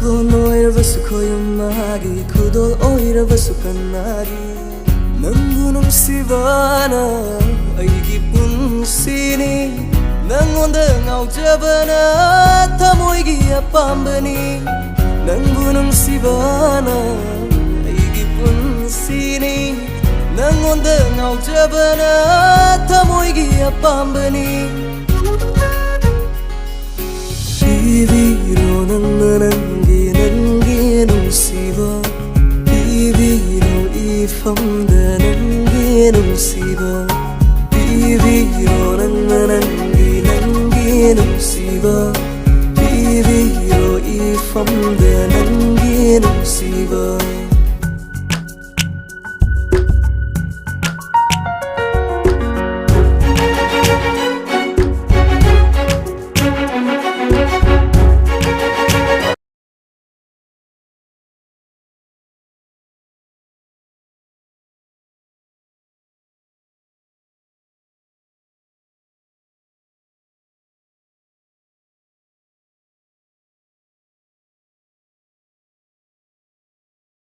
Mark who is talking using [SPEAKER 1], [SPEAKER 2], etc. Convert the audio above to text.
[SPEAKER 1] ꯂꯣꯟ ꯑꯣꯏꯔꯕꯁꯨ ꯈꯣꯏꯌꯨꯝꯅꯥꯒꯤ ꯈꯨꯗꯣꯜ ꯑꯣꯏꯔꯕꯁꯨ ꯀꯅꯥꯒꯤ ꯅꯪꯕꯨ ꯅꯨꯡꯁꯤꯕꯅ ꯑꯩꯒꯤ ꯄꯨꯟꯁꯤꯅꯤ ꯅꯪꯉꯣꯟꯗ ꯉꯥꯎꯖꯕꯅ ꯊꯃꯣꯏꯒꯤ ꯑꯄꯥꯝꯕꯅꯤ ꯅꯪꯕꯨ ꯅꯨꯡꯁꯤꯕꯅ ꯑꯩꯒꯤ ꯄꯨꯟꯁꯤꯅꯤ ꯅꯪꯉꯣꯟꯗ ꯉꯥꯎꯖꯕꯅ ꯊꯃꯣꯏꯒꯤ ꯑꯄꯥꯝꯕꯅꯤ Pibiro nangna nangi nungsiba Pibiro ifamda nangi nungsiba Pibiro nangna nangi nungsiba Pibiro ifamda